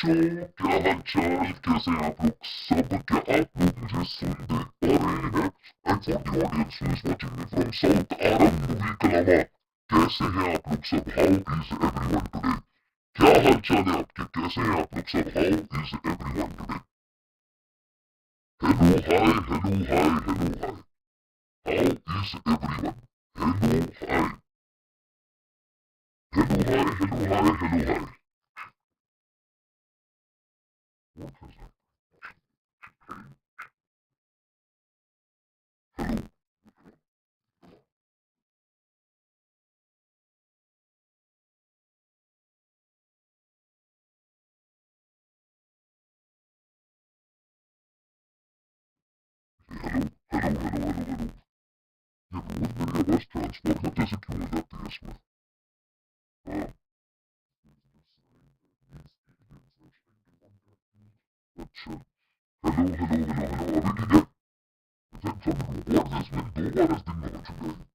बच्चों, क्या हाल चाल, कैसे हैं आप लोग सब? क्या आप लोग मुझे सुन देख पा रहे हैं? And for the audience who is watching me from south आरम मूवी कलामा, कैसे हैं आप लोग सब? How is everyone today? क्या हाल चाल है आपके? कैसे हैं आप लोग सब? How is everyone today? Hello hi, hello hi, hello hi, how is everyone? Hello hi, hello hi, hello hi, hello hi. What has happened? Hello, hello, hello, hello, hello, hello. ये रोज मेरी आवाज ट्रांसफॉर्मर जैसे क्यों हो जाती है इसमें? हाँ, अच्छा। हेलो, हेलो, हेलो, हेलो, अभी ठीक है? अच्छा, सब व्हाट दिस में 2 बार इस दिन में हो चुका है।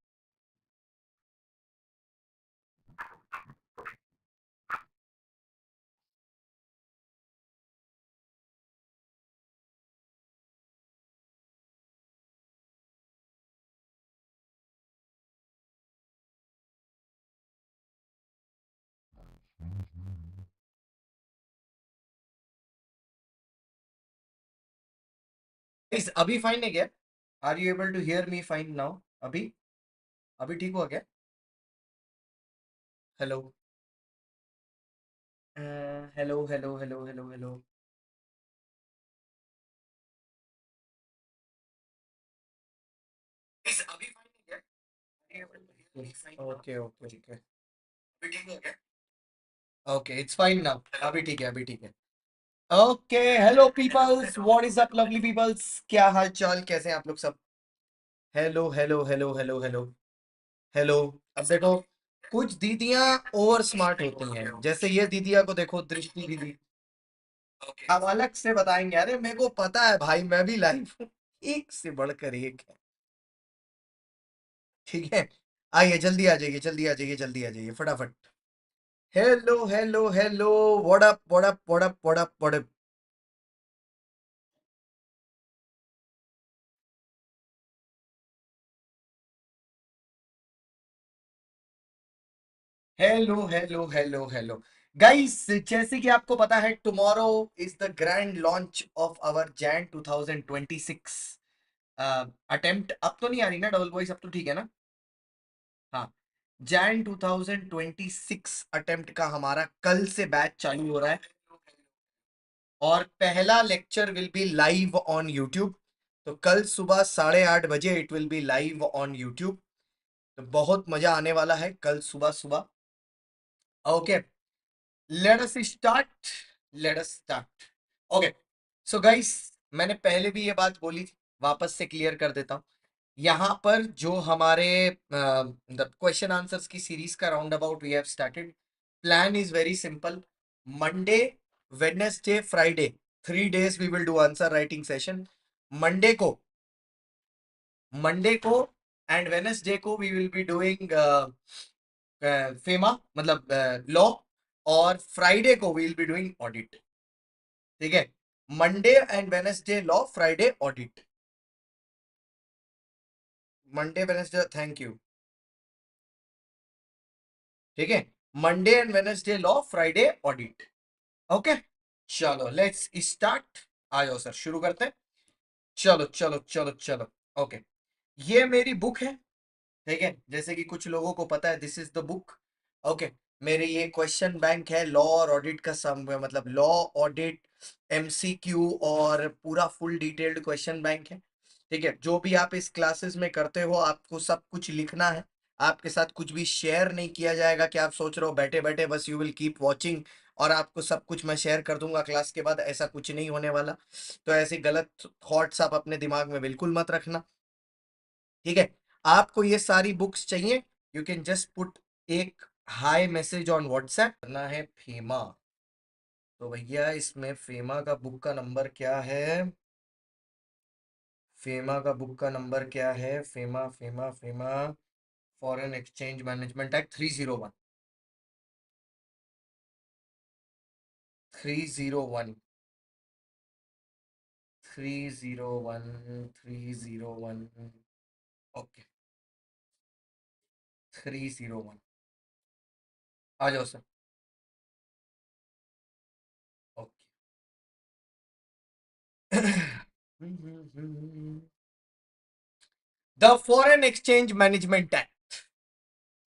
Guys, अभी फाइन है क्या? Are you able to hear me fine now? अभी अभी ठीक हुआ क्या? Hello, hello, hello, hello, hello, hello. Guys, अभी फाइन है क्या? Are you able to hear me fine now? Okay, okay, ठीक है। अभी ठीक हुआ क्या? Okay, it's fine now. अभी ठीक है, अभी ठीक है। Okay, hello peoples, what is up lovely peoples? क्या हाल चाल, कैसे हैं आप लोग सब? Hello, hello, hello, hello, hello, hello. अब देखो, कुछ दीदियां ओवर स्मार्ट होती हैं, जैसे ये दीदिया को देखो, दृष्टि दीदी। अब अलग से बताएंगे, अरे मेरे को पता है भाई, मैं भी लाइव हूँ। एक से बढ़कर एक है। ठीक है, आइए जल्दी आ जाइए, जल्दी आ जाइए, जल्दी आ जाइए फटाफट। Hello, hello, hello, what up, what up, what up, what up, what up. Hello, hello, hello, hello. Guys, जैसे कि आपको पता है, tomorrow is the grand launch of our Jan 2026 attempt. अब तो नहीं आ रही ना डबल वॉइस? अब तो ठीक है ना? हाँ, जैन 2026 अटेम्प्ट का हमारा कल से बैच चालू हो रहा है, और पहला lecture will be live on YouTube. तो कल सुबह 8:30 बजे it will B live on YouTube. तो बहुत मजा आने वाला है कल सुबह सुबह। Okay, let us start, let us start. Okay, so guys, मैंने पहले भी ये बात बोली थी, वापस से क्लियर कर देता हूँ। यहाँ पर जो हमारे क्वेश्चन आंसर्स की सीरीज का round about we have started. Plan is very simple. Monday, Wednesday, Friday, 3 days we will do answer writing session. Monday को मंडे को एंड वेडनेसडे को we will be doing FEMA, मतलब law. और Friday को we will be doing audit. ठीक है, Monday and Wednesday law, Friday audit. Monday, Wednesday, thank you. ठीक है, Monday and Wednesday law, Friday audit. Okay, चलो let's start. आ जाओ sir, शुरू करते हैं। चलो, चलो, चलो, चलो। ओके, ये मेरी बुक है। ठीक है, जैसे कि कुछ लोगों को पता है, this is the book. Okay, मेरे ये क्वेश्चन बैंक है लॉ और ऑडिट का सम, मतलब लॉ, ऑडिट, एमसीक्यू और पूरा फुल डिटेल्ड क्वेश्चन बैंक है। ठीक है, जो भी आप इस क्लासेस में करते हो आपको सब कुछ लिखना है। आपके साथ कुछ भी शेयर नहीं किया जाएगा कि आप सोच रहे हो बैठे बैठे बस यू विल कीप वॉचिंग और आपको सब कुछ मैं शेयर कर दूंगा क्लास के बाद, ऐसा कुछ नहीं होने वाला। तो ऐसे गलत थॉट्स आप अपने दिमाग में बिल्कुल मत रखना। ठीक है, आपको ये सारी बुक्स चाहिए, यू कैन जस्ट पुट एक हाई मैसेज ऑन व्हाट्सएप। करना है फेमा, तो भैया इसमें फेमा का बुक का नंबर क्या है? फेमा का बुक का नंबर क्या है? FEMA, FEMA, FEMA, foreign exchange management act 301। 301 301 301 okay 301 आ जाओ sir okay the foreign exchange management act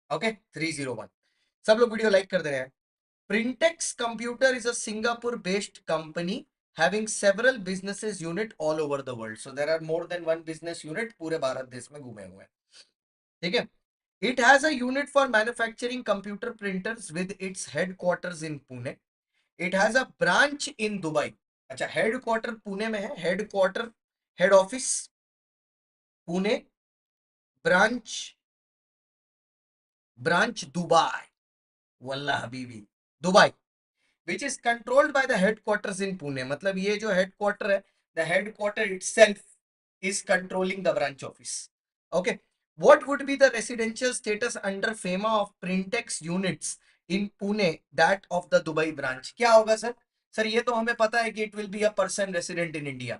okay 301 सब लोग वीडियो लाइक कर दे रहे हैं Printex Computer is a Singapore-based company having several businesses unit all over the world. So there are more than one business unit पूरे भारत देश में घूमे हुए हैं ठीक है It has a unit for manufacturing computer printers with its headquarters in Pune. It has a branch in Dubai. अच्छा headquarter Pune में है headquarter head office Pune branch branch Dubai वल्ला हबीबी Dubai which is controlled by the headquarters in Pune. मतलब ये जो headquarter है, the headquarter itself is controlling the branch office. Okay. What would be the residential status under FEMA of Printex units in Pune that of the Dubai branch? क्या होगा sir? Sir ये तो हमें पता है कि it will be a person resident in India.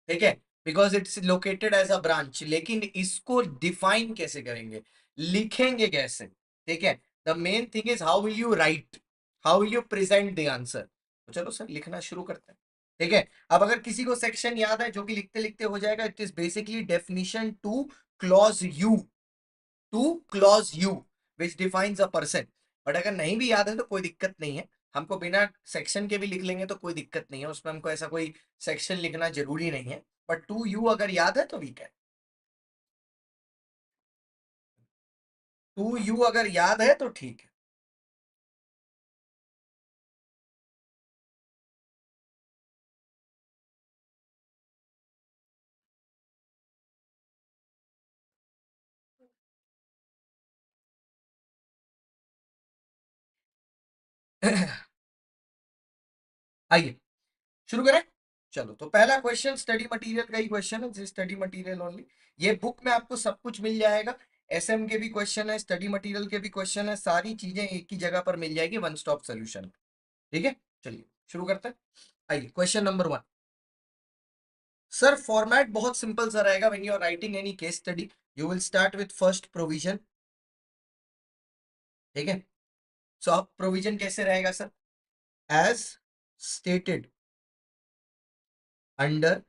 ठीक है? Because it's located as a branch. लेकिन इसको define कैसे करेंगे? लिखेंगे कैसे? ठीक है? The main thing is how will you write? How will you present the answer तो चलो सर लिखना शुरू करते हैं ठीक है अब अगर किसी को सेक्शन याद है जो कि लिखते लिखते हो जाएगा it is basically definition two clause you which defines a person but अगर नहीं भी याद है तो कोई दिक्कत नहीं है हमको बिना सेक्शन के भी लिख लेंगे तो कोई दिक्कत नहीं है उसमें हमको ऐसा कोई सेक्शन लिखना जरूरी नहीं है बट टू यू अगर याद है तो वी कैन टू यू अगर याद है तो ठीक है आइए शुरू करें चलो तो पहला क्वेश्चन स्टडी मटेरियल का ही क्वेश्चन है स्टडी मटेरियल ओनली ये बुक में आपको सब कुछ मिल जाएगा एसएम के भी क्वेश्चन है स्टडी मटेरियल के भी क्वेश्चन है सारी चीजें एक ही जगह पर मिल जाएगी वन स्टॉप सोल्यूशन ठीक है चलिए शुरू करते हैं आइए क्वेश्चन नंबर 1 सर फॉर्मेट बहुत सिंपल सा रहेगा when you are writing any case study you will start with first provision ठीक है सो अब प्रोविजन कैसे रहेगा sir as stated under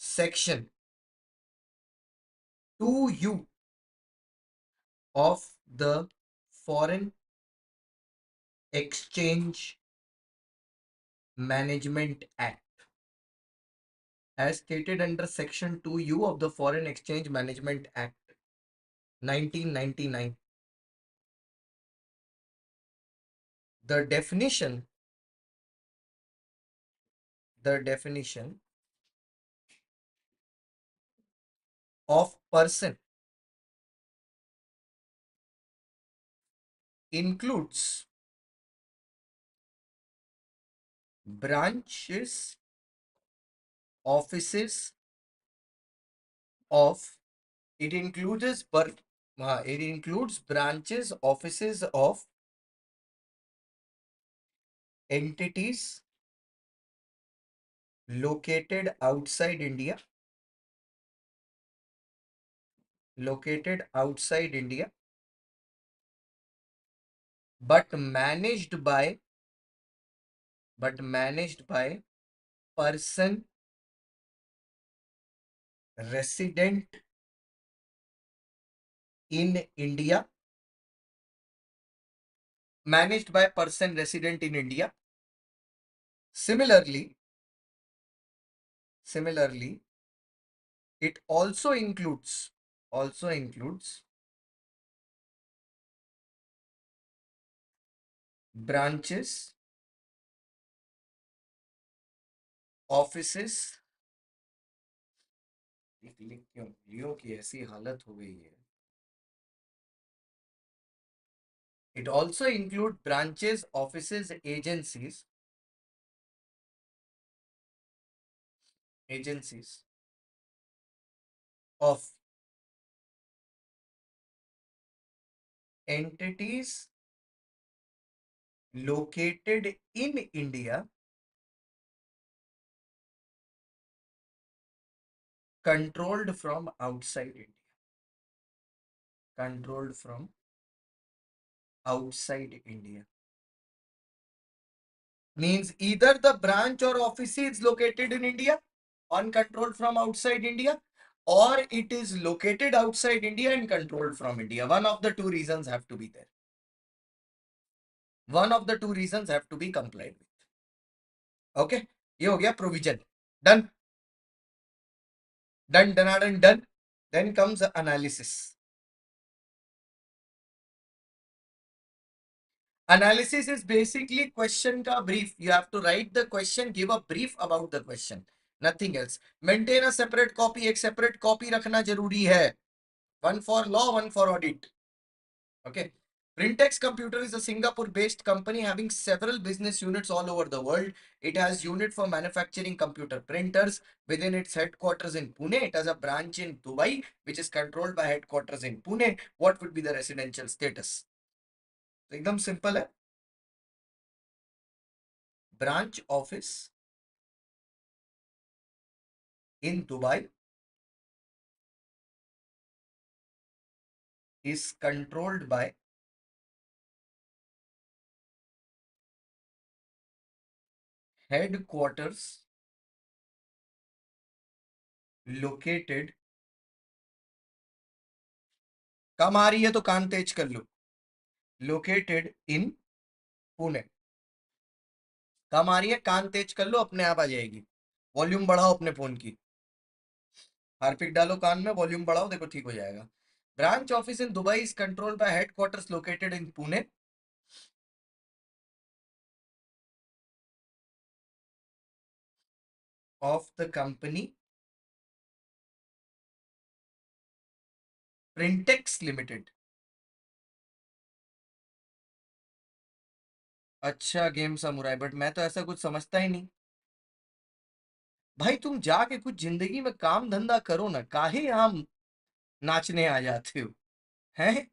section 2U of the Foreign Exchange Management Act as stated under section 2U of the Foreign Exchange Management Act 1999 the definition of person includes branches offices of it includes it includes branches offices of entities located outside India but managed by person resident in India similarly it also includes branches offices लिख क्यों लियो की ऐसी हालत हो गई है it also include branches offices agencies of entities located in India, controlled from outside India. Controlled from outside India. Means either the branch or office is located in India, uncontrolled from outside India, or it is located outside India and controlled from India. One of the two reasons have to be there. One of the two reasons have to be complied with. Okay, ये हो गया provision. Done. Done, done, done, done. Then comes analysis. Analysis is basically question ka brief. You have to write the question, give a brief about the question. Nothing else. Maintain a separate copy. एक separate copy रखना जरूरी है. One for law, one for audit. Okay. Printex Computer is a Singapore-based company having several business units all over the world. It has unit for manufacturing computer printers within its headquarters in Pune. It has a branch in Dubai, which is controlled by headquarters in Pune. What would be the residential status? तो एकदम simple है. Branch office in Dubai is controlled by headquarters located. कम आ रही है तो कान तेज कर लो. Located in Pune. कम आ रही है, कान तेज कर लो, अपने आप आ जाएगी. वॉल्यूम बढ़ाओ अपने फोन की. हार्पिक डालो कान में, वॉल्यूम बढ़ाओ, देखो ठीक हो जाएगा. Branch office in Dubai is controlled by headquarters located in Pune. Of the company printex limited. अच्छा गेम समुराई, बट मैं तो ऐसा कुछ समझता ही नहीं. भाई तुम जाके कुछ जिंदगी में काम धंधा करो ना, काहे यहाँ नाचने आ जाते हो हैं.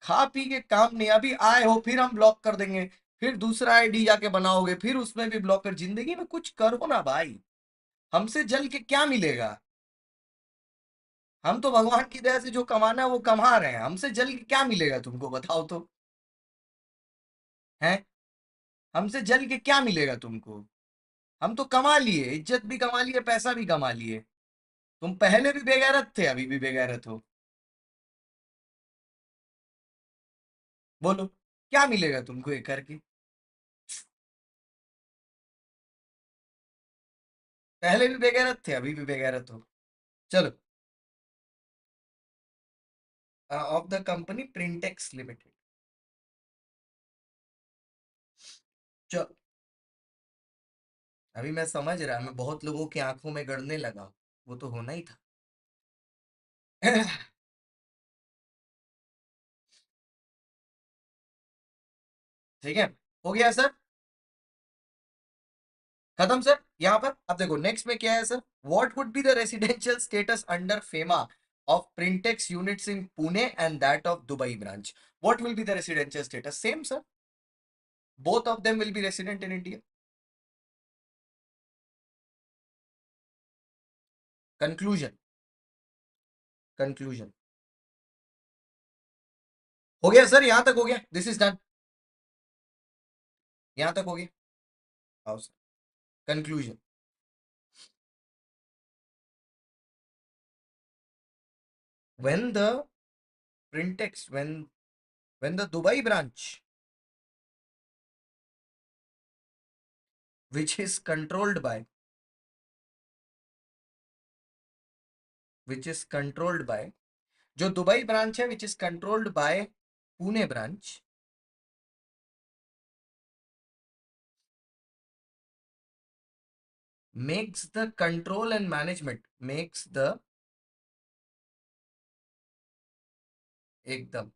खा पी के काम नहीं, अभी आए हो फिर हम ब्लॉक कर देंगे, फिर दूसरा आईडी जाके बनाओगे, फिर उसमें भी ब्लॉक कर. जिंदगी में कुछ करो ना भाई. हमसे जल के क्या मिलेगा. हम तो भगवान की दया से जो कमाना है वो कमा रहे हैं. हमसे जल के क्या मिलेगा तुमको, बताओ तो. हैं. हमसे जल के क्या मिलेगा तुमको. हम तो कमा लिए, इज्जत भी कमा लिए, पैसा भी कमा लिए. तुम पहले भी बेगैरत थे, अभी भी बेगैरत हो. बोलो क्या मिलेगा तुमको ये करके. पहले भी बेगैरत थे, अभी भी बेगैरत हो. चलो. Of the company printex limited. चलो. अभी मैं समझ रहा, मैं बहुत लोगों की आंखों में गड़ने लगा. वो तो होना ही था. ठीक है. हो गया सर. खत्म सर. यहाँ पर अब देखो नेक्स्ट में क्या है sir. What would be the residential status under FEMA of Printex units in Pune and that of Dubai branch? What will be the residential status? Same, sir. Both of them will be resident in India. Conclusion. Conclusion. हो गया sir, यहां तक हो गया. This is done. यहां तक हो गया. आओ sir. Conclusion. When the Printex, when the Dubai branch, which is controlled by, which is controlled by, जो दुबई ब्रांच है which is controlled by Pune branch, makes the control and management, makes the, एकदम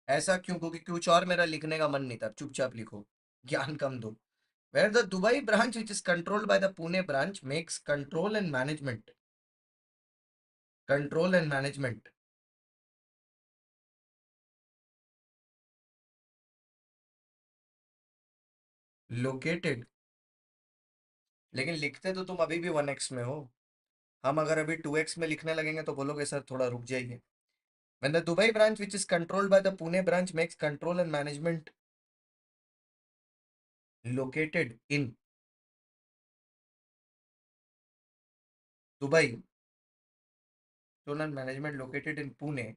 ऐसा क्यों, क्योंकि कुछ और मेरा लिखने का मन नहीं था. चुपचाप लिखो, ज्ञान कम दो. Where the Dubai branch which is controlled by the Pune branch makes control and management, control and management located, लेकिन लिखते तो तुम अभी भी 1x में हो। हम अगर अभी 2x में लिखने लगेंगे तो बोलोगे सर थोड़ा रुक जाइए। When the Dubai branch, which is controlled by the Pune branch, makes control and management located in Dubai, control and management located in Pune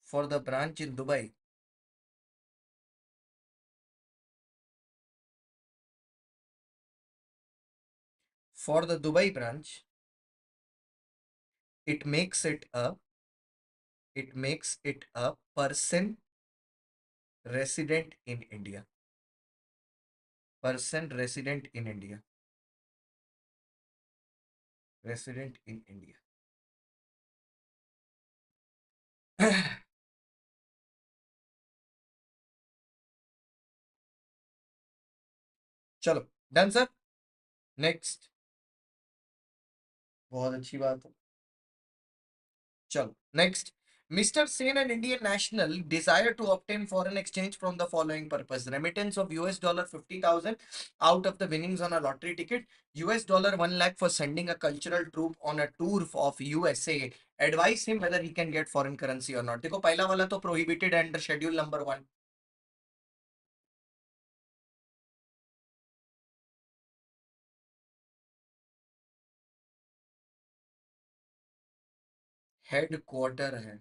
for the branch in Dubai. For the Dubai branch, it makes it a person resident in India. Person resident in India. Resident in India. चलो done sir. Next. बहुत अच्छी बात है। चलो next. Mr. Sen, an Indian national, desire to obtain foreign exchange from the following purpose: remittance of US dollar 50,000 out of the winnings on a lottery ticket, US dollar 1 lakh for sending a cultural troupe on a tour of USA. Advise him whether he can get foreign currency or not. देखो पहला वाला तो prohibited है under schedule number 1. Headquarter है,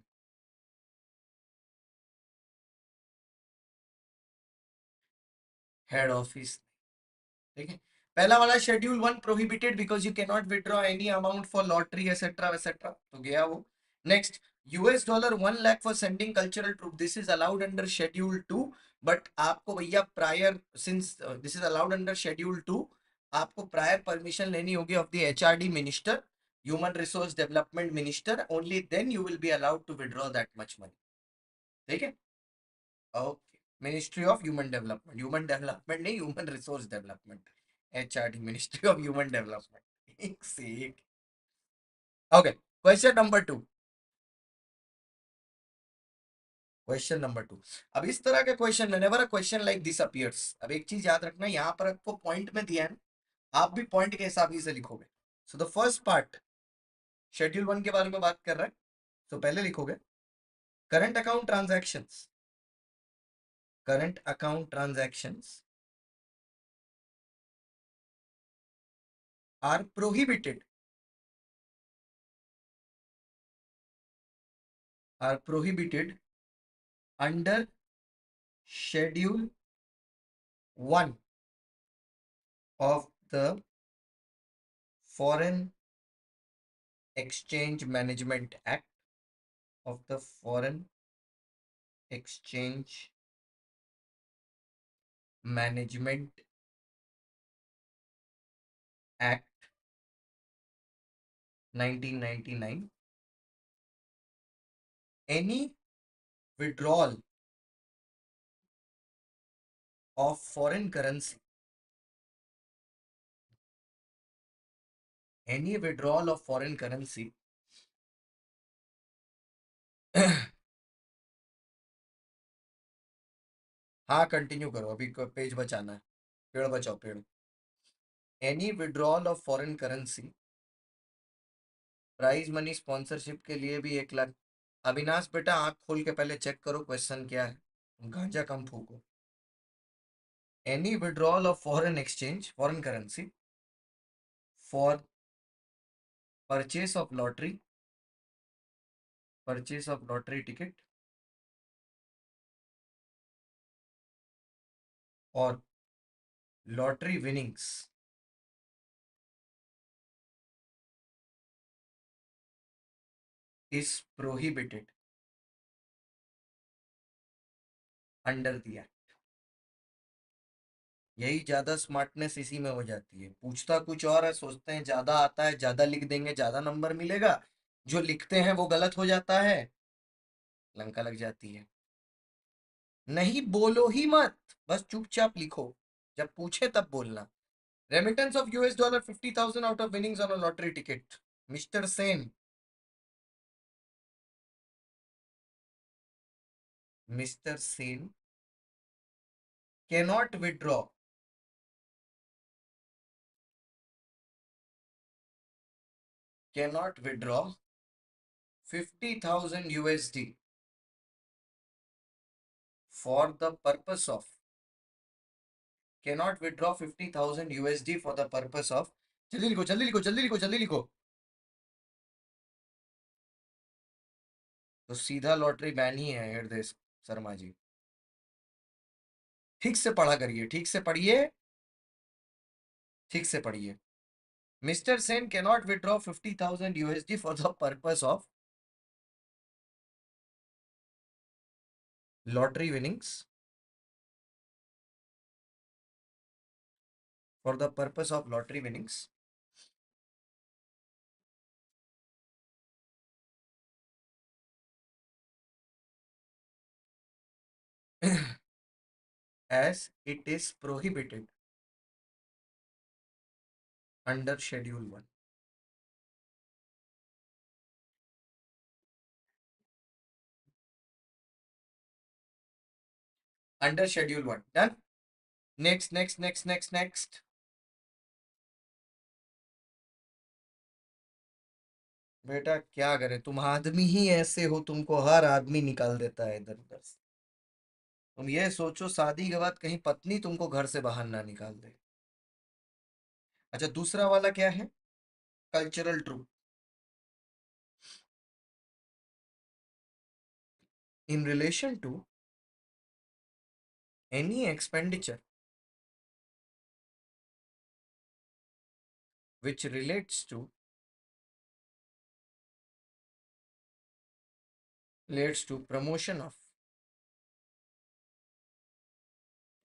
head office. ठीक है। पहला वाला schedule 1 prohibited because you can not withdraw any amount for lottery etcetera वेसेट्रा, तो गया वो। Next, US dollar 1 lakh for sending cultural troupe, this is allowed under schedule 2, but आपको भैया prior, since this is allowed under schedule 2, आपको prior permission लेनी होगी of the HRD minister, human resource development minister, only then you will be allowed to withdraw that much money. ठीक है, okay. Ministry of human development नहीं, human resource development, HRD, ministry of human development, एक से एक। Okay, question number 2। Question number 2। अब इस तरह के question, whenever a question like this appears, अब एक चीज याद रखना, यहाँ पर आपको पॉइंट में दिया है, आप भी पॉइंट के हिसाब से लिखोगे। So the first part schedule 1 के बारे में बात कर रहा है, तो पहले लिखोगे current account transactions, current account transactions are prohibited, are prohibited under schedule 1 of the Foreign Exchange Management Act, of the Foreign Exchange Management Act 1999. Any withdrawal of foreign currency, any withdrawal of foreign currency हाँ continue करो, अभी page बचाना है, पेड़ बचाओ पेड़। Any withdrawal of foreign currency, prize money sponsorship के लिए भी 1 लाख। अविनाश बेटा आंख खोल के पहले चेक करो क्वेश्चन क्या है, गांजा कम फूको। Any withdrawal of foreign exchange, foreign currency for purchase of lottery, purchase of lottery ticket और lottery winnings is prohibited under दिया। यही ज्यादा स्मार्टनेस इसी में हो जाती है, पूछता कुछ और है, सोचते हैं ज्यादा आता है, ज्यादा लिख देंगे ज्यादा नंबर मिलेगा, जो लिखते हैं वो गलत हो जाता है, लंका लग जाती है। नहीं बोलो ही मत, बस चुपचाप लिखो, जब पूछे तब बोलना। Remittance of US dollar 50,000 out of winnings on a lottery ticket, mister Sen, mister Sen cannot withdraw cannot withdraw 50,000 USD for the purpose of cannot withdraw 50,000 USD for the purpose of जल्दी लिखो जल्दी लिखो जल्दी लिखो जल्दी लिखो तो सीधा लॉटरी बैन ही है हृदय शर्मा जी ठीक से पढ़ा करिए ठीक से पढ़िए ठीक से पढ़िए Mr. Sen cannot withdraw 50,000 USD for the purpose of lottery winnings for the purpose of lottery winnings as it is prohibited under Schedule 1. Under Schedule 1. Done? Next, next, next, next, next. बेटा क्या करे तुम आदमी ही ऐसे हो तुमको हर आदमी निकाल देता है इधर उधर से तुम ये सोचो शादी के बाद कहीं पत्नी तुमको घर से बाहर ना निकाल दे अच्छा दूसरा वाला क्या है cultural truth in relation to any expenditure which relates to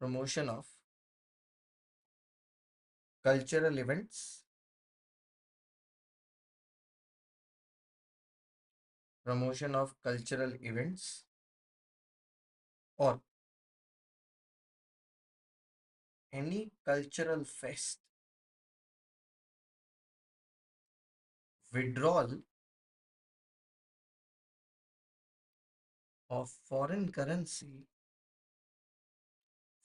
promotion of cultural events promotion of cultural events or any cultural fest withdrawal of foreign currency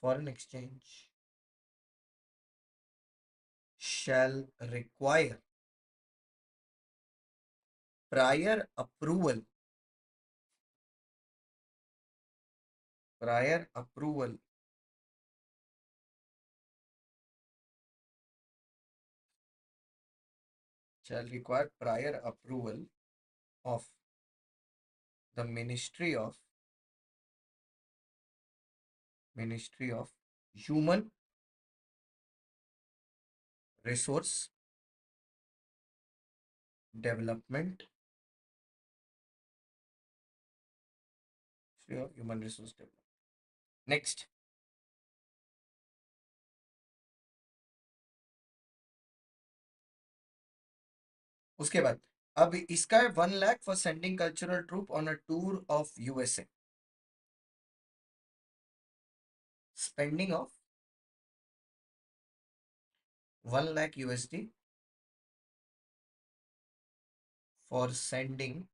foreign exchange shall require prior approval shall require prior approval of the Ministry of Human Resource Development Human Resource Development next उसके बाद अब इसका है 1 lakh for sending cultural troupe on a tour of USA spending of 1 lakh USD for sending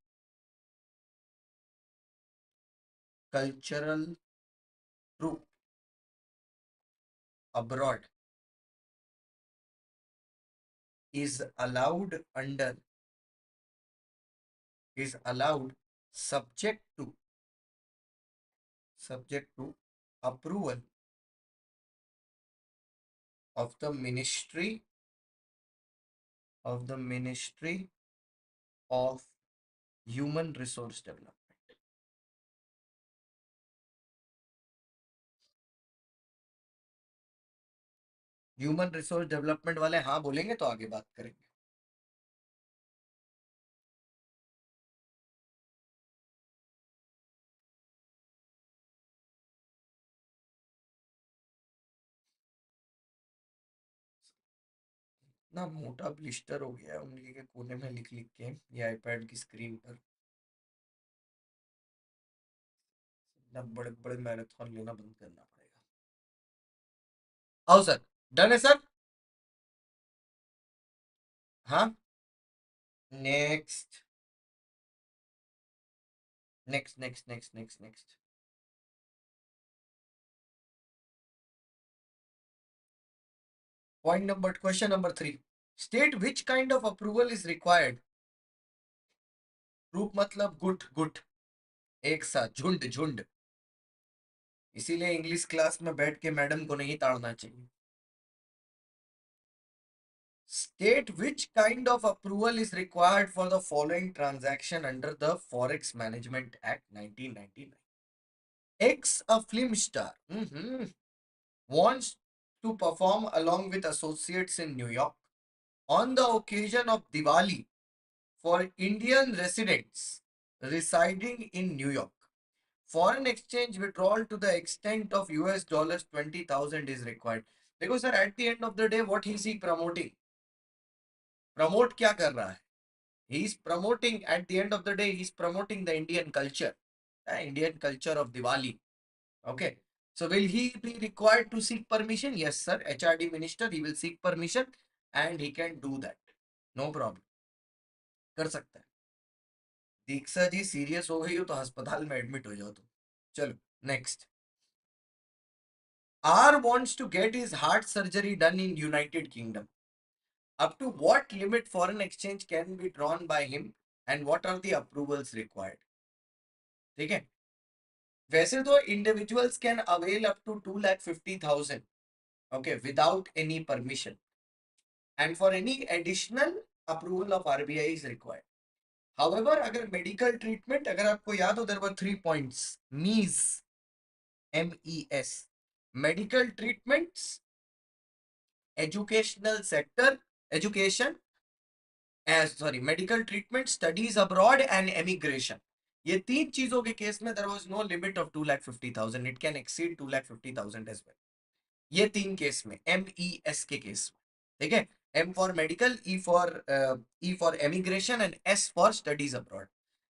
cultural troop abroad is allowed subject to approval of the Ministry of Human Resource Development. Human resource development वाले हाँ बोलेंगे तो आगे बात करेंगे ना मोटा blister हो गया है उंगली के कोने में लिख लिख के ये आईपैड की स्क्रीन पर ना बड़े बड़े मैराथन लेना बंद करना पड़ेगा आओ सर डन है सर हाँ next next next next next next question number 3 state which kind of approval is required group मतलब गुट गुट, एक साथ, झुंड झुंड। इसीलिए इंग्लिश क्लास में बैठ के मैडम को नहीं ताड़ना चाहिए। State which kind of approval is required for the following transaction under the Forex Management Act 1999. X, a film star, wants to perform along with associates in New York on the occasion of Diwali for Indian residents residing in New York. Foreign exchange withdrawal to the extent of US dollars 20,000 is required. देखो sir, at the end of the day, what is he promoting? Promote क्या कर रहा है? He is promoting, at the end of the day, he is promoting the Indian culture, Indian culture of Diwali. Okay. So will he be required to seek permission? Yes, sir. HRD minister, he will seek permission and he can do that. No problem. कर सकता है। Diksha ji serious हो गई हो तो अस्पताल में admit हो जाओ तुम। चलो next. R wants to get his heart surgery done in United Kingdom. Up to what limit foreign exchange can be drawn by him and what are the approvals required? ठीक है। वैसे तो individuals can avail up to 2,50,000, okay, without any permission, and for any additional approval of RBI is required. However, अगर medical treatment, अगर आपको याद हो, there were 3 points: MES, MES, medical treatments, educational sector, education, medical treatment, studies abroad and emigration. ये 3 चीजों के case में there was no limit of 2,50,000. It can exceed 2,50,000 as well. ये 3 केस में, MES के केस में, ठीक है। M for medical, E for emigration and S for studies abroad.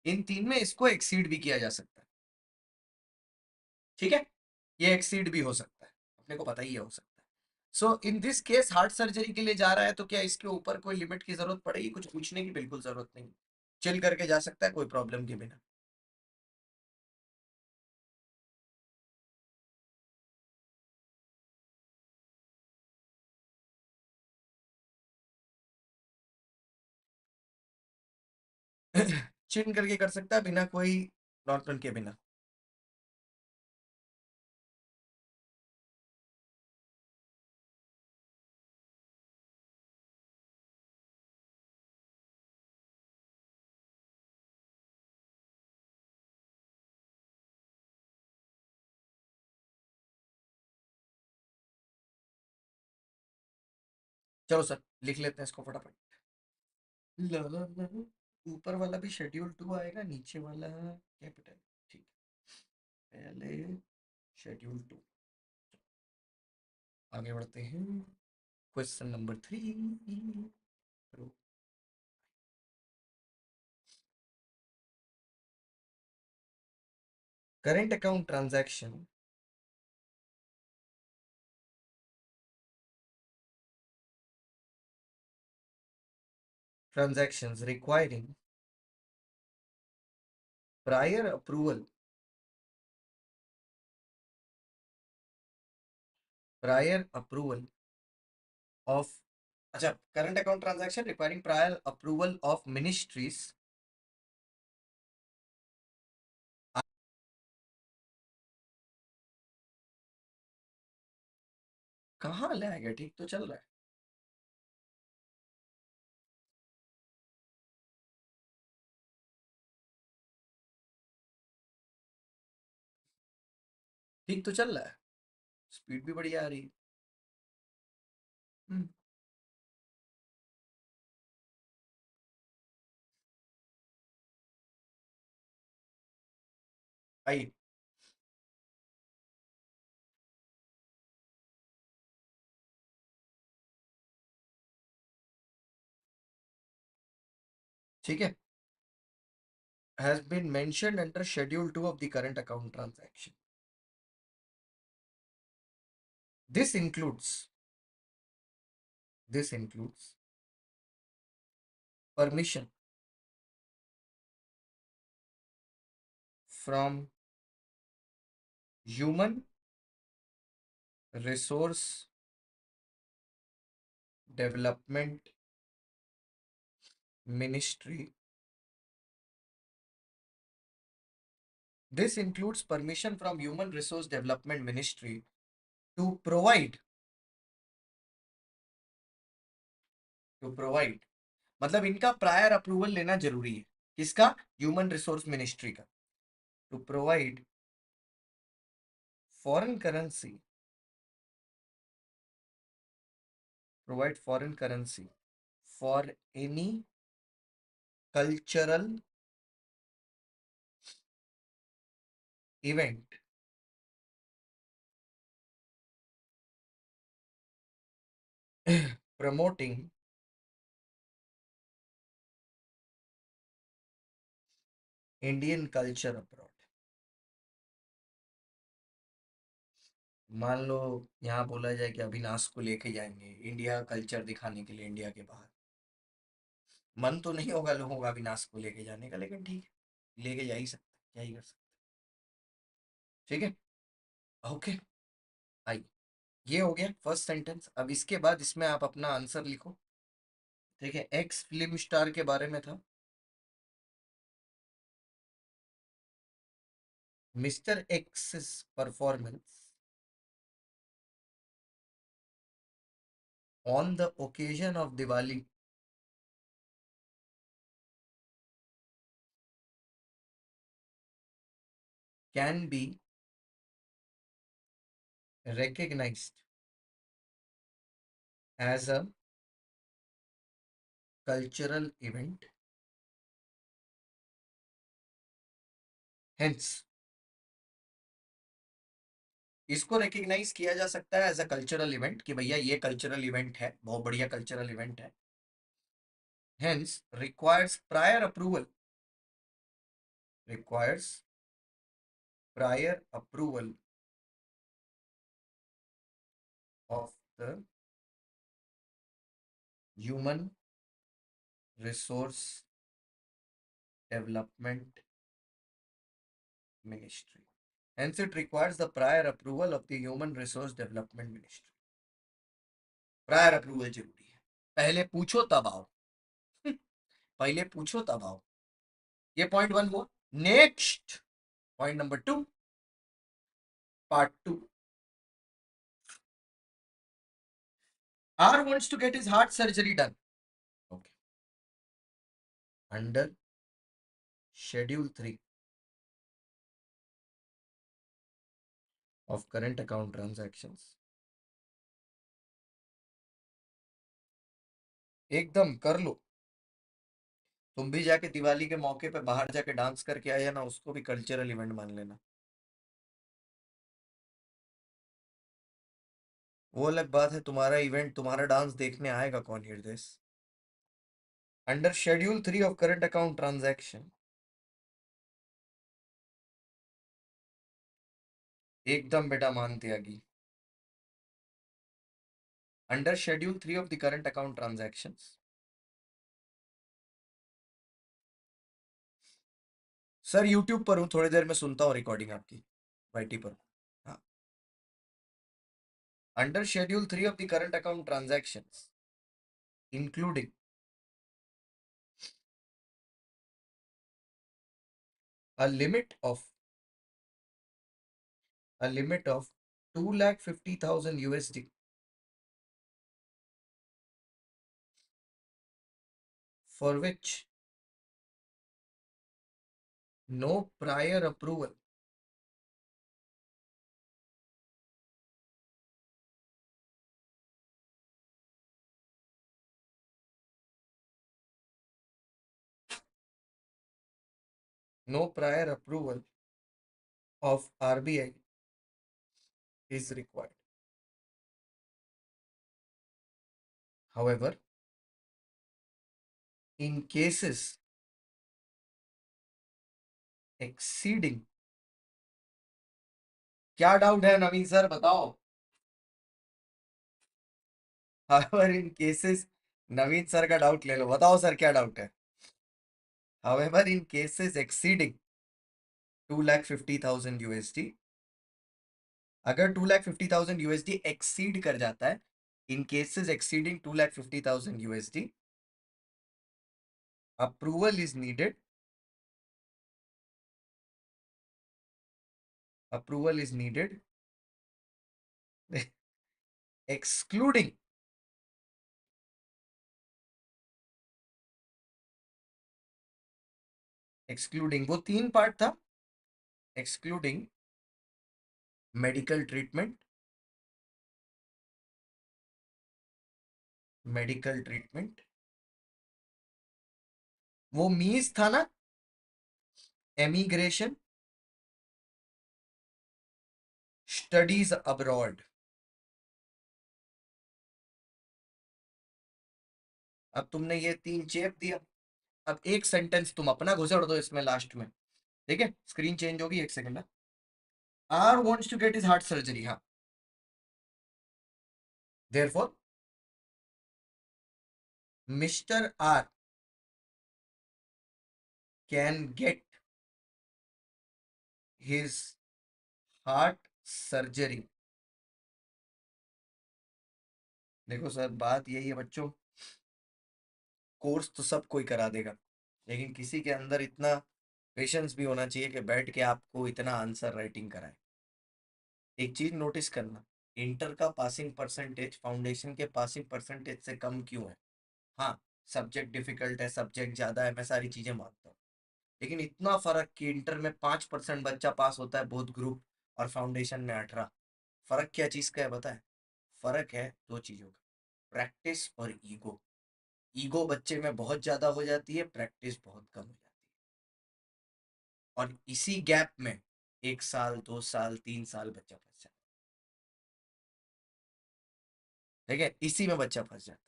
इन 3 में इसको एक्सीड भी किया जा सकता है, ठीक है। ये एक्सीड भी हो सकता है, अपने को पता ही है, हो सकता है। So in this case heart surgery के लिए जा रहा है तो क्या इसके ऊपर कोई लिमिट की जरूरत पड़ेगी? कुछ पूछने की बिल्कुल जरूरत नहीं, चिल करके जा सकता है कोई प्रॉब्लम के बिना। चिल करके कर सकता है बिना कोई नॉर्टन के बिना। चलो सर लिख लेते हैं इसको फटाफट। ला ला ला। ऊपर वाला भी शेड्यूल 2 आएगा, नीचे वाला कैपिटल, ठीक है। पहले शेड्यूल 2, आगे बढ़ते हैं। Question number 3। current account transactions requiring prior approval of, अच्छा, current account transaction requiring prior approval of ministries. कहाँ लाएगा? ठीक तो चल रहा है। ठीक तो चल रहा है, स्पीड भी बढ़िया आ रही है। हम्म, आइए। ठीक है। has been mentioned under schedule 2 of the current account transaction. This includes permission from human resource development ministry This includes permission from Human Resource Development Ministry to provide मतलब इनका प्रायर अप्रूवल लेना जरूरी है। किसका? ह्यूमन रिसोर्स मिनिस्ट्री का। To provide foreign currency for any cultural event promoting Indian culture abroad. मान लो यहाँ बोला जाए कि अविनाश को लेके जाएंगे इंडिया कल्चर दिखाने के लिए इंडिया के बाहर। मन तो नहीं होगा लोगों का अविनाश को लेके जाने का, लेकिन ठीक है, लेके जा ही सकते, क्या ही कर सकते। ठीक है, ओके। आई, ये हो गया फर्स्ट सेंटेंस। अब इसके बाद इसमें आप अपना आंसर लिखो। ठीक है, एक्स फिल्म स्टार के बारे में था। Mister x performance on the occasion of Diwali can be recognized as a cultural event, hence इसको रिकग्नाइज किया जा सकता है एज अ कल्चरल इवेंट कि भैया ये कल्चरल इवेंट है, बहुत बढ़िया कल्चरल इवेंट है। Hence requires prior approval of the human resource development ministry. Hence it requires the prior approval of the Human Resource Development Ministry. Prior approval जरूरी है, पहले पूछो तब आओ। पहले पूछो तब आओ। ये पॉइंट वन हुआ। Next point number two, part two. R wants to get his heart surgery done. Okay. Under Schedule 3 of current account transactions. एकदम कर लो। तुम भी जाके दिवाली के मौके पे बाहर जाके डांस करके आया ना, उसको भी कल्चरल इवेंट मान लेना। वो अलग बात है, तुम्हारा इवेंट, तुम्हारा डांस देखने आएगा कौन हृदय। Under schedule 3 of current account transaction, एकदम बेटा Maan Tyagi. Under schedule 3 of the current account transactions. Sir YouTube पर हूँ, थोड़ी देर में सुनता हूँ रिकॉर्डिंग आपकी, वाईटी पर। हाँ। Under schedule 3 of the current account transactions including a limit of 2,50,000 USD for which no prior approval of RBI is required. However, in cases exceeding, क्या डाउट है नवीन सर बताओ। However, in cases, Naveen sir का doubt ले लो, बताओ sir क्या doubt है। However, in cases exceeding 2,50,000 USD, अगर 2,50,000 USD exceed कर जाता है, in cases exceeding 2,50,000 USD, approval is needed approval is needed excluding excluding वो 3 पार्ट था, excluding medical treatment, medical treatment, वो मीज था ना, एमिग्रेशन, स्टडीज अब्रॉड। अब तुमने ये 3 चेप दिया, अब एक सेंटेंस तुम अपना घुसड़ दो इसमें लास्ट में, ठीक है? स्क्रीन चेंज होगी, एक second. R wants to get his heart surgery, हाँ, therefore mister R can get his heart surgery. देखो सर, बात यही है बच्चों, कोर्स तो सब कोई करा देगा, लेकिन किसी के अंदर इतना पेशेंस भी होना चाहिए कि बैठ के आपको इतना आंसर राइटिंग कराए। एक चीज नोटिस करना, इंटर का पासिंग परसेंटेज फाउंडेशन के पासिंग परसेंटेज से कम क्यों है? हाँ, सब्जेक्ट डिफिकल्ट है, सब्जेक्ट ज्यादा है, मैं सारी चीजें मानता हूँ, लेकिन इतना फर्क कि इंटर में 5% बच्चा पास होता है बोथ ग्रुप, और फाउंडेशन में 18। फर्क क्या चीज का है पता है? फर्क है दो चीजों का, प्रैक्टिस और ईगो। ईगो बच्चे में बहुत ज्यादा हो जाती है, प्रैक्टिस बहुत कम हो जाती है, और इसी गैप में 1 साल 2 साल 3 साल बच्चा फंस जाता है, ठीक है? इसी में बच्चा फंस जाता है।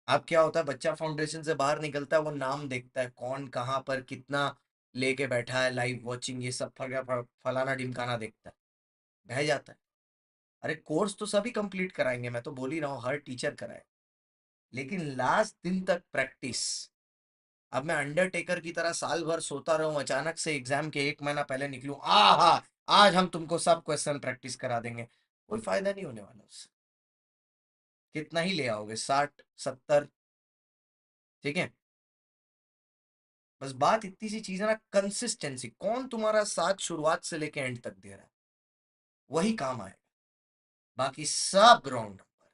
अब क्या होता है, बच्चा फाउंडेशन से बाहर निकलता है, वो नाम देखता है कौन कहाँ पर कितना लेके बैठा है, लाइव वॉचिंग ये सब फलाना ढिमकाना देखता है, बह जाता है। अरे कोर्स तो सभी कंप्लीट कराएंगे, मैं तो बोल ही रहा हूँ हर टीचर कराए, लेकिन लास्ट दिन तक प्रैक्टिस। अब मैं अंडरटेकर की तरह साल भर सोता रहूं, अचानक से एग्जाम के 1 महीना पहले निकलूं, हाँ आज हम तुमको सब क्वेश्चन प्रैक्टिस करा देंगे, कोई फायदा नहीं होने वाला उससे। कितना ही ले आओगे, 60 70, ठीक है? बस बात इतनी सी चीज है ना, कंसिस्टेंसी, कौन तुम्हारा साथ शुरुआत से लेके एंड तक दे रहा है, वही काम आएगा। बाकी सब रॉन्ग नंबर,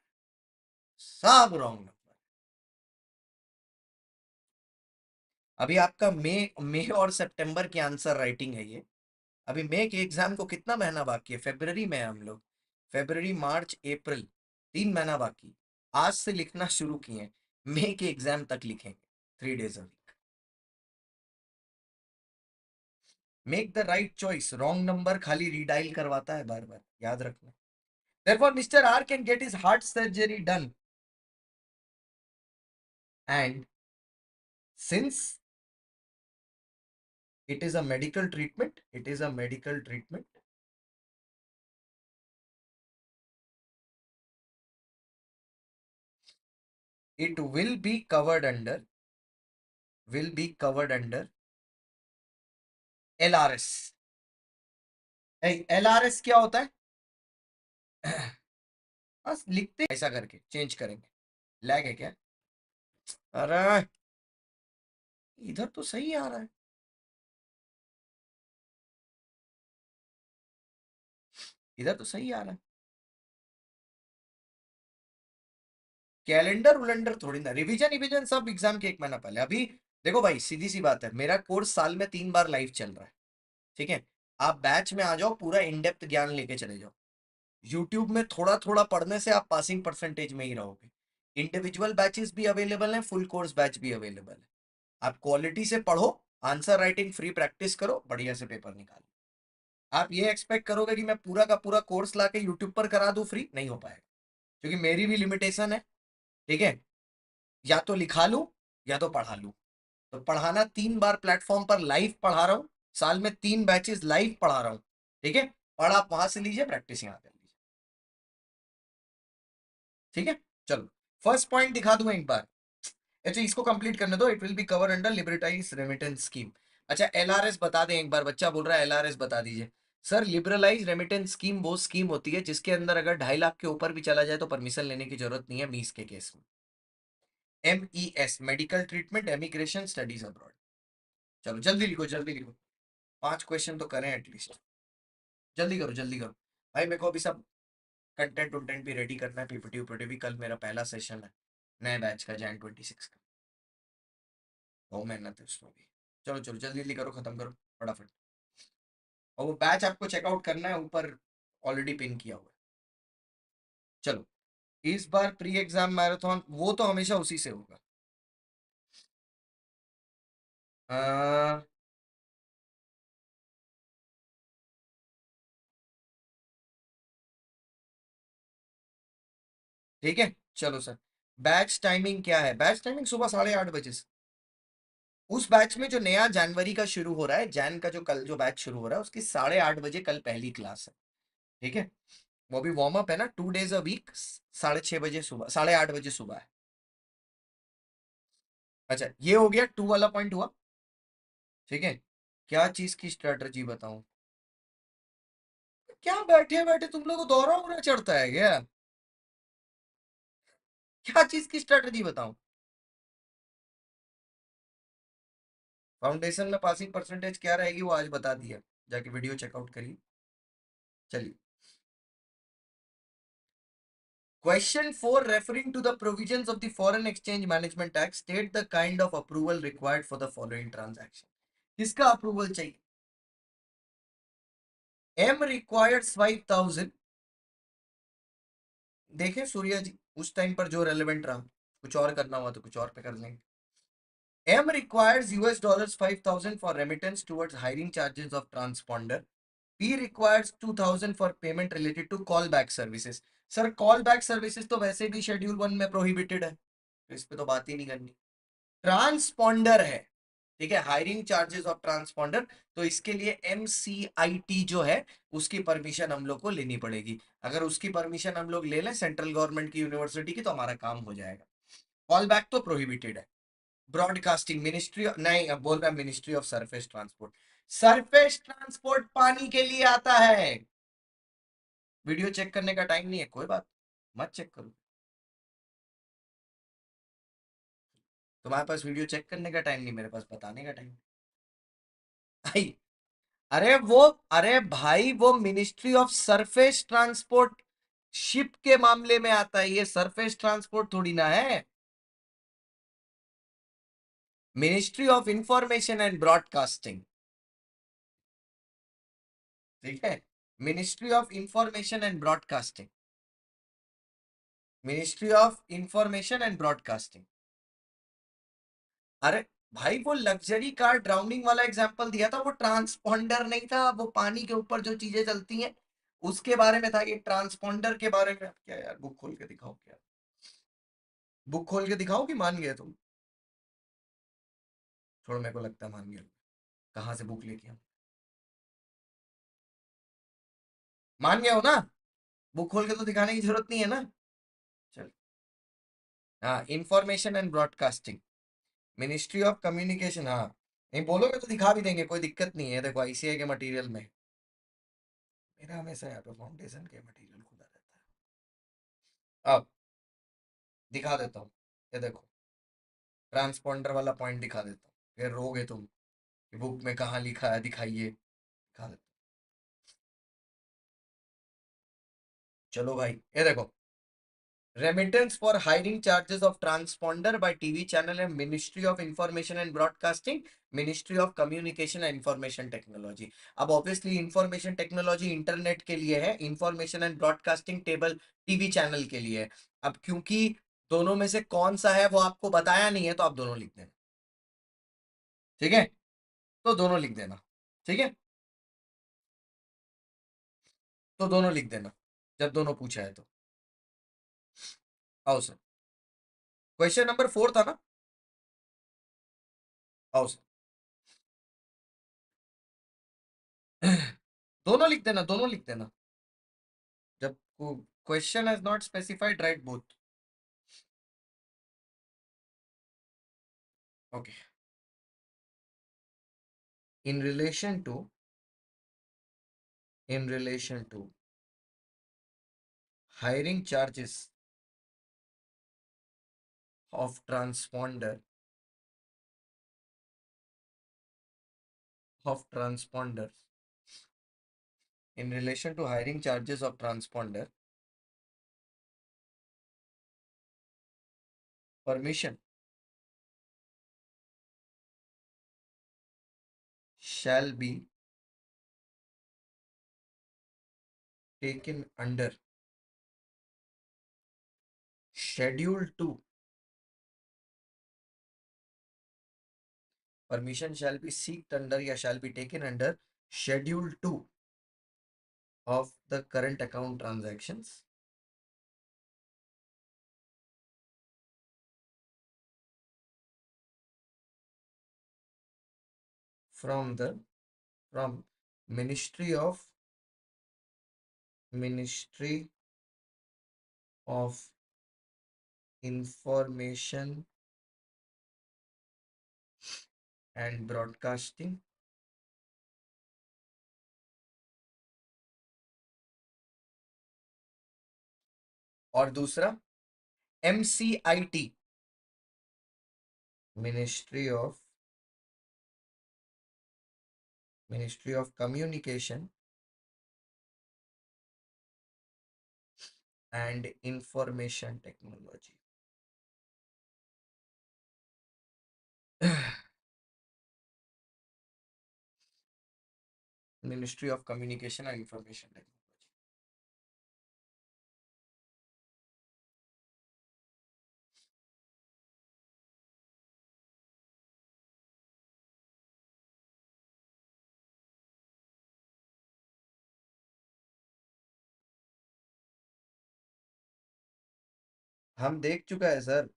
सब रॉन्ग नंबर। अभी आपका मई और सितंबर की आंसर राइटिंग है ये। अभी मई के एग्जाम को कितना महीना बाकी है? फरवरी में है हम लोग, फरवरी मार्च अप्रैल, 3 महीना बाकी। आज से लिखना शुरू किए, मई के एग्जाम तक लिखेंगे, 3 days a week. Make the right choice, wrong number खाली रिडायल करवाता है बार बार, याद रखना। Therefore, Mr. R can get his heart surgery done. And since it is a medical treatment, it is a medical treatment, it will be covered under LRS. LRS क्या होता है? बस लिखते ऐसा करके चेंज करेंगे। लैग है क्या? अरे इधर तो सही आ रहा है, इधर तो सही आ रहा है। कैलेंडर उलेंडर थोड़ी ना, रिवीजन रिवीजन सब एग्जाम के 1 महीना पहले। अभी देखो भाई, सीधी सी बात है, मेरा कोर्स साल में 3 बार लाइव चल रहा है, ठीक है? आप बैच में आ जाओ, पूरा इन डेप्थ ज्ञान लेके चले जाओ। यूट्यूब में थोड़ा थोड़ा पढ़ने से आप पासिंग परसेंटेज में ही रहोगे। इंडिविजुअल बैचेस भी अवेलेबल हैं, फुल कोर्स बैच भी अवेलेबल है। आप क्वालिटी से पढ़ो, आंसर राइटिंग फ्री प्रैक्टिस करो, बढ़िया से पेपर निकालो। आप ये एक्सपेक्ट करोगे कि मैं पूरा का पूरा कोर्स लाके यूट्यूब पर करा दूं फ्री, नहीं हो पाएगा, क्योंकि मेरी भी लिमिटेशन है, ठीक है? या तो लिखा लूं या तो पढ़ा लूं। तो पढ़ाना 3 बार प्लेटफॉर्म पर लाइव पढ़ा रहा हूँ, साल में 3 बैचेस लाइव पढ़ा रहा हूँ, ठीक है? और आप वहां से लीजिए, प्रैक्टिस यहाँ कर लीजिए, ठीक है? चलो, फर्स्ट पॉइंट दिखा दूं एक बार। अच्छा, इसको कंप्लीट करने दो। It will be cover under liberalised remittance scheme. अच्छा, एलआरएस बता दें एक बार, बच्चा बोल रहा है एलआरएस बता दीजिए। सर, लिबरलाइज रेमिटेंस स्कीम वो स्कीम होती है जिसके अंदर अगर 2.5 लाख के ऊपर भी चला जाए तो परमिशन लेने की जरूरत नहीं है, मीस के केस में। MES, medical treatment, emigration, studies abroad. चलो जल्दी लिखो, जल्दी लिखो, 5 क्वेश्चन तो करें एटलीस्ट। जल्दी करो जल्दी करो भाई, मेरे को अभी सब कंटेंट उन्टेंट भी रेडी करना है, पीपीटी उपीटी भी। कल मेरा पहला सेशन है नए बैच का, Jan 26 का। बहुत मेहनत है उसमें भी। चलो चलो जल्दी जल्दी करो, खत्म करो फटाफट। और वो बैच आपको चेकआउट करना है, ऊपर ऑलरेडी पिन किया हुआ है। चलो, इस बार प्री एग्जाम मैराथन वो तो हमेशा उसी से होगा। अ, ठीक है चलो सर। बैच टाइमिंग क्या है? बैच टाइमिंग सुबह 8:30 बजे से। उस बैच में जो नया जनवरी का शुरू हो रहा है, जैन का जो कल जो बैच शुरू हो रहा है, उसकी 8:30 बजे कल पहली क्लास है। ठीक है, वो भी वार्म अप है ना, 2 डेज अ वीक। 6:30 बजे सुबह, 8:30 बजे सुबह है। अच्छा, ये हो गया टू वाला पॉइंट हुआ। ठीक है, क्या चीज की स्ट्रेटजी बताऊं? क्या बैठे बैठे तुम लोग को दौरा उरा चढ़ता है क्या? क्या चीज की स्ट्रेटजी बताऊं? फाउंडेशन में पासिंग परसेंटेज क्या रहेगी वो आज बता दिया, जाके वीडियो चेकआउट करिए। चलिए, Question 4, referring to the provisions of the Foreign Exchange Management Act, state the kind of approval required for the following transaction. किसका अप्रूवल चाहिए? M requires 5,000। देखें सूर्या जी, उस टाइम पर जो रेलेवेंट रहा, कुछ और करना हुआ तो कुछ और पे कर लेंगे। M requires US dollars 5,000 for remittance towards hiring charges of transponder. P requires 2,000 for payment related to callback services. Sir callback services तो वैसे भी शेड्यूल 1 में प्रोहिबिटेड है, तो इस पे तो बात ही नहीं करनी। ट्रांसपॉन्डर है, ठीक है, हायरिंग चार्जेस ऑफ ट्रांसपॉन्डर, तो इसके लिए MCIT जो है उसकी परमिशन हम लोग को लेनी पड़ेगी। अगर उसकी परमिशन हम लोग ले लें सेंट्रल गवर्नमेंट की यूनिवर्सिटी की, तो हमारा काम हो जाएगा। कॉल बैक तो प्रोहिबिटेड है। ब्रॉडकास्टिंग मिनिस्ट्री नहीं, अब बोल रहा है ministry of surface transport. Surface transport पानी के लिए आता है। वीडियो चेक करने का टाइम नहीं है, कोई बात, मत चेक करो। तुम्हारे पास वीडियो चेक करने का टाइम नहीं, मेरे पास बताने का टाइम। भाई, अरे वो, अरे भाई वो ministry of surface transport ship के मामले में आता है, ये सरफेस ट्रांसपोर्ट थोड़ी ना है। Ministry of information and broadcasting, ठीक है, ministry of information and broadcasting, ministry of information and broadcasting. अरे भाई, वो लग्जरी कार ड्राउनिंग वाला एग्जांपल दिया था, वो ट्रांसपॉन्डर नहीं था, वो पानी के ऊपर जो चीजें चलती हैं उसके बारे में था। ये ट्रांसपॉन्डर के बारे में क्या यार, बुक खोल के दिखाओ क्या? बुक खोल के दिखाओ कि मान गए तुम? छोड़ो, मेरे को लगता है मान गया। कहाँ से बुक लेके हम? मान गया हो ना? बुक खोल के तो दिखाने की जरूरत नहीं है ना। चल, हाँ, information and broadcasting, ministry of communication. हाँ, नहीं बोलोगे तो दिखा भी देंगे, कोई दिक्कत नहीं है। देखो ICI के मटेरियल में, मेरा हमेशा यहाँ पे फाउंडेशन के मटेरियल खुला रहता है। अब दिखा देता हूँ, ये देखो, ट्रांसपॉन्डर वाला पॉइंट दिखा देता हूँ, फिर रोगे तुम कि बुक में कहाँ लिखा है, दिखाइए। दिखा देता हूँ, चलो भाई, ये देखो, remittance for hiring charges of transponder by TV channel and Ministry of Information and Broadcasting, Ministry of Communication and Information Technology। अब ऑब्वियसली इंफॉर्मेशन टेक्नोलॉजी इंटरनेट के लिए है, information and broadcasting table TV channel के लिए है। अब क्योंकि दोनों में से कौन सा है वो आपको बताया नहीं है, तो आप दोनों लिख देना। ठीक है, तो दोनों लिख देना। ठीक है, तो दोनों लिख देना जब दोनों पूछा है तो। आओ सर, क्वेश्चन नंबर 4 था ना? आओ सर। दोनों लिख देना, दोनों लिख देना। जब question has not specified, right both. Okay, in relation to, in relation to hiring charges of transponder, of transponder in relation to hiring charges of transponder, permission shall be taken under schedule 2. Permission shall be seeked under या shall be taken under schedule 2 of the current account transactions from the from Ministry of Ministry of Information and Broadcasting और दूसरा MCIT Ministry of Communication and Information Technology. Ministry of Communication and Information Technology. हम देख चुका है sir,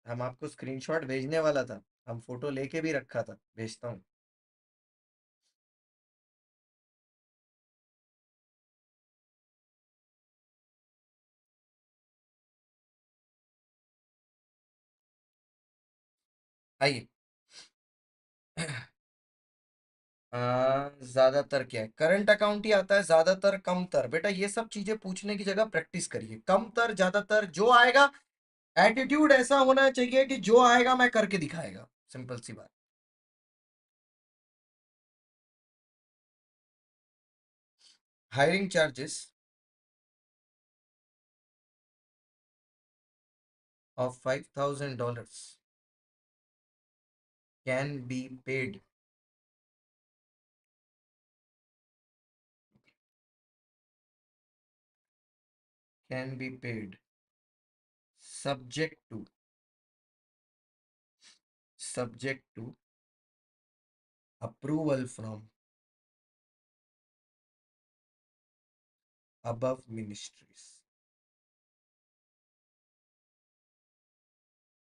हम आपको screenshot भेजने वाला था, हम फोटो लेके भी रखा था, भेजता हूँ। आइए। ज्यादातर क्या है, करंट अकाउंट ही आता है, ज्यादातर कमतर। बेटा ये सब चीजें पूछने की जगह प्रैक्टिस करिए, कमतर ज्यादातर जो आएगा, एटीट्यूड ऐसा होना चाहिए कि जो आएगा मैं करके दिखाएगा, सिंपल सी बात। Hiring charges of $5,000 can be paid subject to approval from above ministries.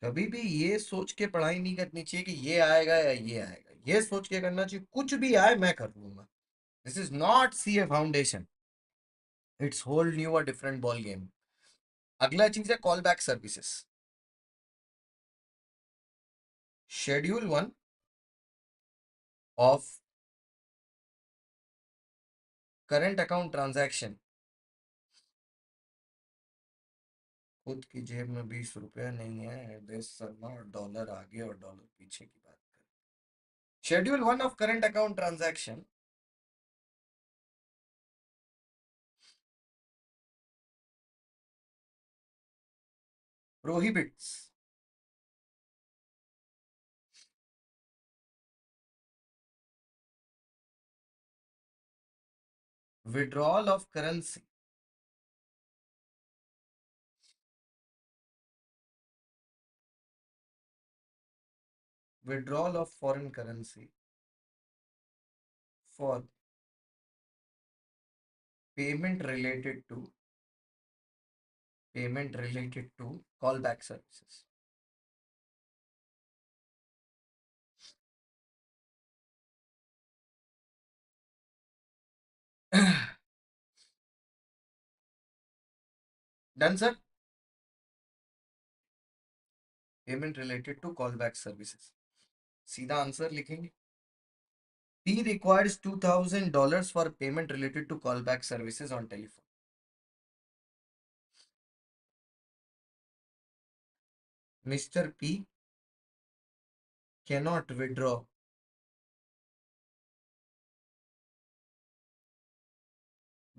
कभी भी ये सोच के पढ़ाई नहीं करनी चाहिए कि ये आएगा या ये आएगा, ये सोच के करना चाहिए कुछ भी आए मैं कर लूंगा। This is not CA foundation, it's whole new और डिफरेंट बॉल गेम। अगला चीज है call back services. Schedule 1 of current account transaction. खुद की जेब में 20 रुपया नहीं है, देश शर्मा और डॉलर आगे और डॉलर पीछे की बात करें। Schedule 1 of current account transaction prohibits withdrawal of currency withdrawal of foreign currency for payment related to callback services. Done sir? Payment related to callback services. सीधा आंसर लिखेंगे। P requires $2,000 for payment related to callback services on telephone. Mr. P cannot withdraw .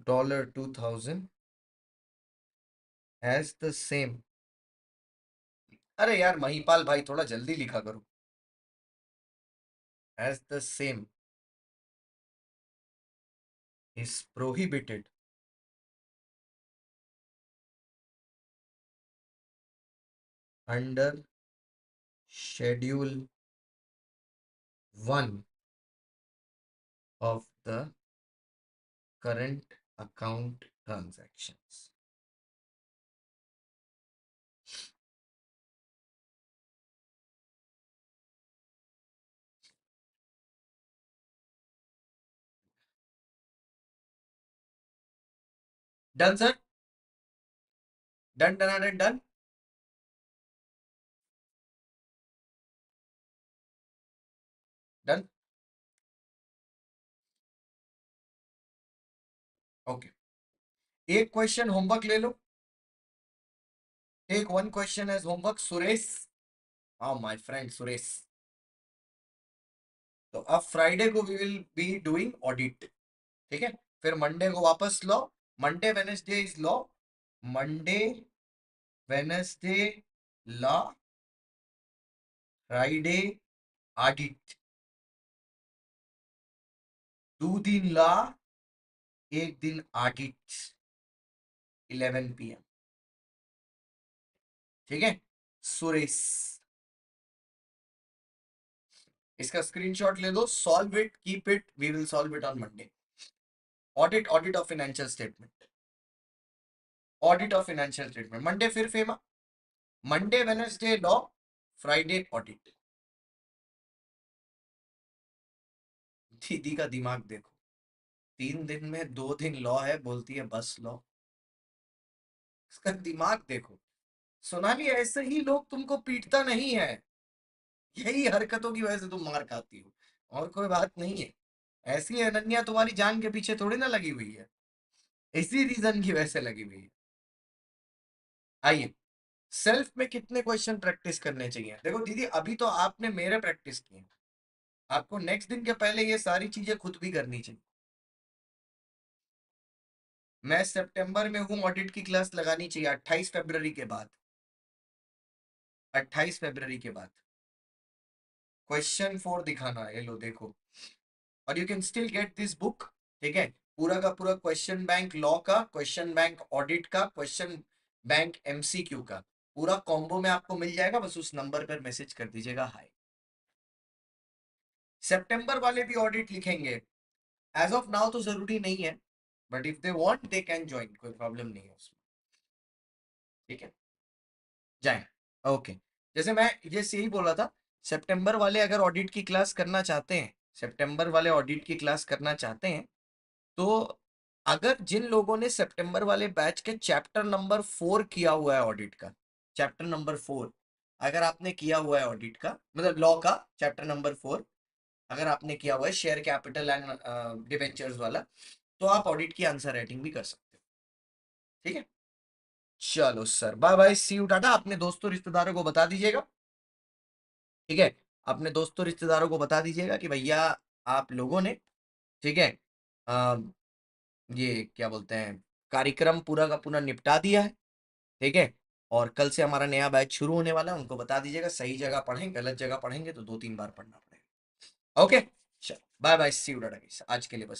$2000 has the same. अरे यार महिपाल भाई थोड़ा जल्दी लिखा करो। Has the same is prohibited under schedule 1 of the current account transactions. Done, sir? Done, done, done, done? Done? Okay. एक question homework ले लो। Take one question as homework Suresh. हाँ माय फ्रेंड सुरेश। तो अब फ्राइडे को we will be doing audit, ठीक है। फिर मंडे को वापस लो। Monday Wednesday is law. Monday Wednesday law, Friday audit. 2 दिन लॉ, 1 दिन ऑडिट, 11 PM, ठीक है। सुरेश, इसका स्क्रीनशॉट ले लो, solve it, keep it, we will solve it on Monday. Audit, audit of financial statement, audit of financial statement. Monday फिर FEMA, Monday Wednesday law, Friday audit. दीदी का दिमाग देखो, 3 दिन में 2 दिन लॉ है, बोलती है बस लॉ। इसका दिमाग देखो। सोनाली ऐसे ही लोग तुमको पीटता नहीं है, यही हरकतों की वजह से तुम मार खाती हो, और कोई बात नहीं है। ऐसी अनन्या तुम्हारी जान के पीछे थोड़ी ना लगी हुई है, इसी रीजन की वजह से लगी हुई है। आइए, सेल्फ में कितने क्वेश्चन प्रैक्टिस करने चाहिए? देखो दीदी अभी तो आपने मेरे प्रैक्टिस किए, आपको नेक्स्ट दिन के पहले ये सारी चीजें खुद भी करनी चाहिए। मैं सितंबर में हूँ, ऑडिट की क्लास लगानी चाहिए 28 फरवरी के बाद। 28 फरवरी के बाद क्वेश्चन 4 दिखाना है, ये लो देखो। और you can still get this book, ठीक है। पूरा का पूरा क्वेश्चन बैंक लॉ का, क्वेश्चन बैंक ऑडिट का, क्वेश्चन बैंक MCQ का, पूरा कॉम्बो में आपको मिल जाएगा। बस उस नंबर पर मैसेज कर दीजिएगा हाय। सितंबर वाले भी ऑडिट लिखेंगे, एज ऑफ नाउ तो जरूरी नहीं है, but if they want they can join, कोई प्रॉब्लम नहीं है उसमें, ठीक है। जाए, ओके। जैसे मैं ये यही बोल रहा था, सितंबर वाले अगर ऑडिट की क्लास करना चाहते हैं, सितंबर वाले ऑडिट की क्लास करना चाहते हैं, तो अगर जिन लोगों ने सितंबर वाले बैच के चैप्टर नंबर 4 किया हुआ है ऑडिट का, चैप्टर नंबर 4 अगर आपने किया हुआ है ऑडिट का, मतलब लॉ का चैप्टर नंबर 4 अगर आपने किया हुआ है, शेयर कैपिटल एंड डिवेंचर्स वाला, तो आप ऑडिट की आंसर राइटिंग भी कर सकते हो, ठीक है। चलो sir, bye bye, see you, tata. अपने दोस्तों रिश्तेदारों को बता दीजिएगा, ठीक है। अपने दोस्तों रिश्तेदारों को बता दीजिएगा कि भैया आप लोगों ने, ठीक है, अ, ये क्या बोलते हैं, कार्यक्रम पूरा का पूरा निपटा दिया है, ठीक है। और कल से हमारा नया बैच शुरू होने वाला है, उनको बता दीजिएगा सही जगह पढ़ें, गलत जगह पढ़ेंगे तो 2-3 बार पढ़ना पड़ेगा। ओके, चलो bye bye, see you, tata. आज के लिए बस।